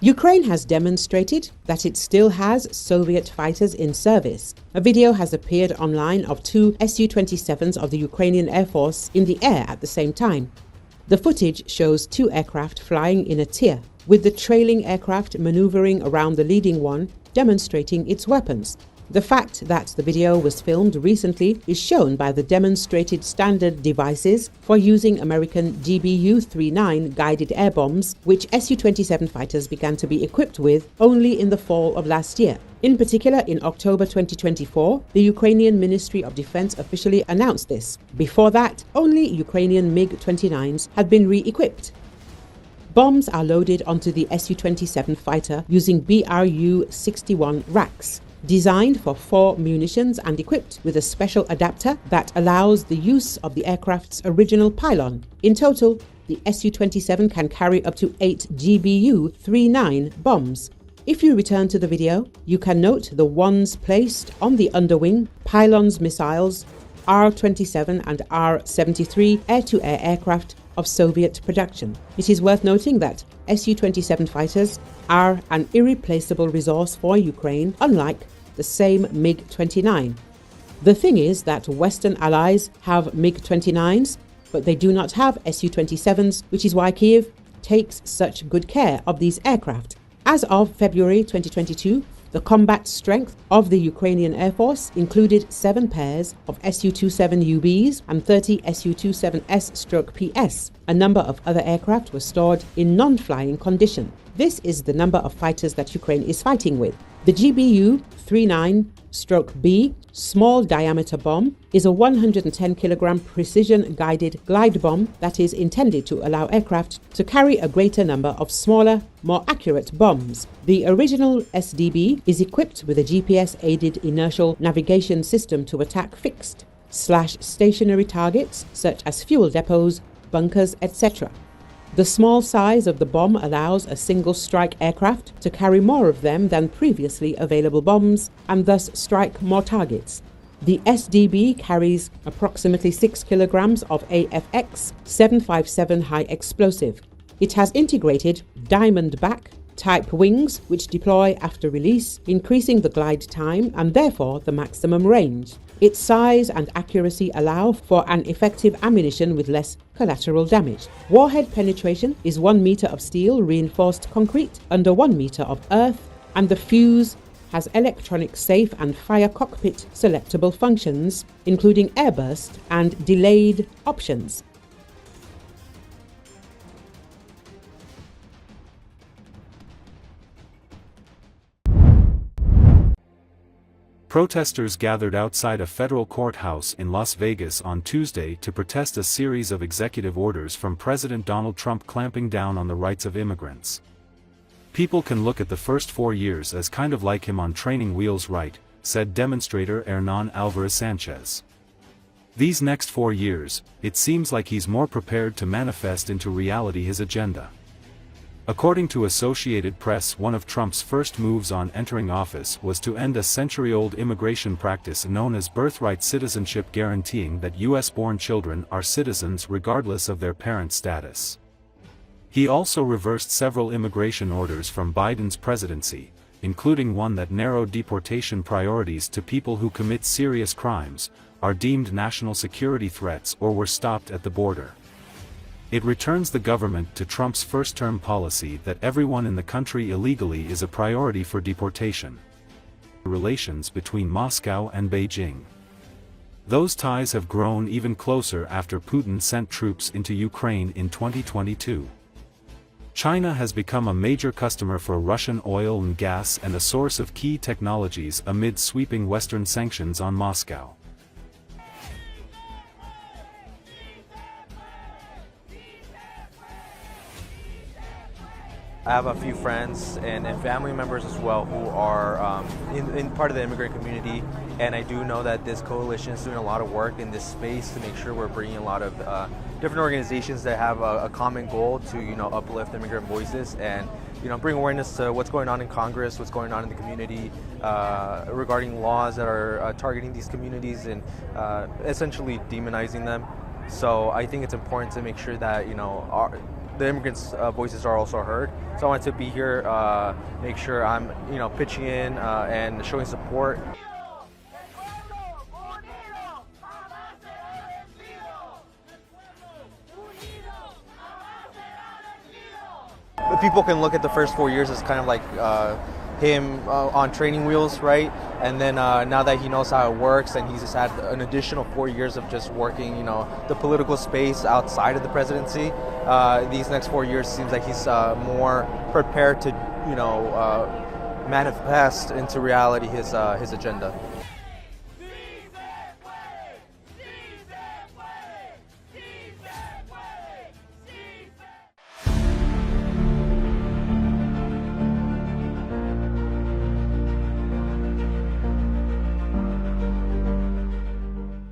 Ukraine has demonstrated that it still has Soviet fighters in service. A video has appeared online of two Su-27s of the Ukrainian Air Force in the air at the same time. The footage shows two aircraft flying in a tier, with the trailing aircraft maneuvering around the leading one, demonstrating its weapons. The fact that the video was filmed recently is shown by the demonstrated standard devices for using American GBU-39 guided air bombs, which Su-27 fighters began to be equipped with only in the fall of last year. In particular, in October 2024, the Ukrainian Ministry of Defense officially announced this. Before that, only Ukrainian MiG-29s had been re-equipped. Bombs are loaded onto the Su-27 fighter using BRU-61 racks, designed for 4 munitions and equipped with a special adapter that allows the use of the aircraft's original pylon. In total, the Su-27 can carry up to 8 GBU-39 bombs. If you return to the video, you can note the ones placed on the underwing, pylons missiles, R-27 and R-73 air-to-air aircraft of Soviet production. It is worth noting that Su-27 fighters are an irreplaceable resource for Ukraine, unlike the same MiG-29. The thing is that Western allies have MiG-29s, but they do not have Su-27s, which is why Kyiv takes such good care of these aircraft. As of February 2022, the combat strength of the Ukrainian Air Force included 7 pairs of Su-27UBs and 30 Su-27S/PS. A number of other aircraft were stored in non-flying condition. This is the number of fighters that Ukraine is fighting with. The GBU-39/B small diameter bomb is a 110 kilogram precision guided glide bomb that is intended to allow aircraft to carry a greater number of smaller, more accurate bombs. The original SDB is equipped with a GPS-aided inertial navigation system to attack fixed/stationary targets such as fuel depots, bunkers, etc. The small size of the bomb allows a single strike aircraft to carry more of them than previously available bombs and thus strike more targets. The SDB carries approximately 6 kilograms of AFX 757 high explosive. It has integrated diamond back type wings which deploy after release, increasing the glide time and therefore the maximum range. Its size and accuracy allow for an effective ammunition with less collateral damage. Warhead penetration is 1 meter of steel reinforced concrete under 1 meter of earth, and the fuse has electronic safe and fire cockpit selectable functions, including airburst and delayed options. Protesters gathered outside a federal courthouse in Las Vegas on Tuesday to protest a series of executive orders from President Donald Trump clamping down on the rights of immigrants. "People can look at the first 4 years as kind of like him on training wheels, right?" said demonstrator Hernan Alvarez Sanchez. "These next 4 years, it seems like he's more prepared to manifest into reality his agenda." According to Associated Press, one of Trump's first moves on entering office was to end a century-old immigration practice known as birthright citizenship, guaranteeing that U.S.-born children are citizens regardless of their parent status. He also reversed several immigration orders from Biden's presidency, including one that narrowed deportation priorities to people who commit serious crimes, are deemed national security threats, or were stopped at the border. It returns the government to Trump's first-term policy that everyone in the country illegally is a priority for deportation. Relations between Moscow and Beijing. Those ties have grown even closer after Putin sent troops into Ukraine in 2022. China has become a major customer for Russian oil and gas and a source of key technologies amid sweeping Western sanctions on Moscow. I have a few friends and family members as well who are in part of the immigrant community, and I do know that this coalition is doing a lot of work in this space to make sure we're bringing a lot of different organizations that have a common goal to uplift immigrant voices and bring awareness to what's going on in Congress, what's going on in the community regarding laws that are targeting these communities and essentially demonizing them. So I think it's important to make sure that the immigrants' voices are also heard. So I wanted to be here, make sure I'm, pitching in and showing support. But people can look at the first 4 years as kind of like him on training wheels, right? And then now that he knows how it works, and he's just had an additional 4 years of just working, the political space outside of the presidency. These next 4 years seems like he's more prepared to, manifest into reality his agenda.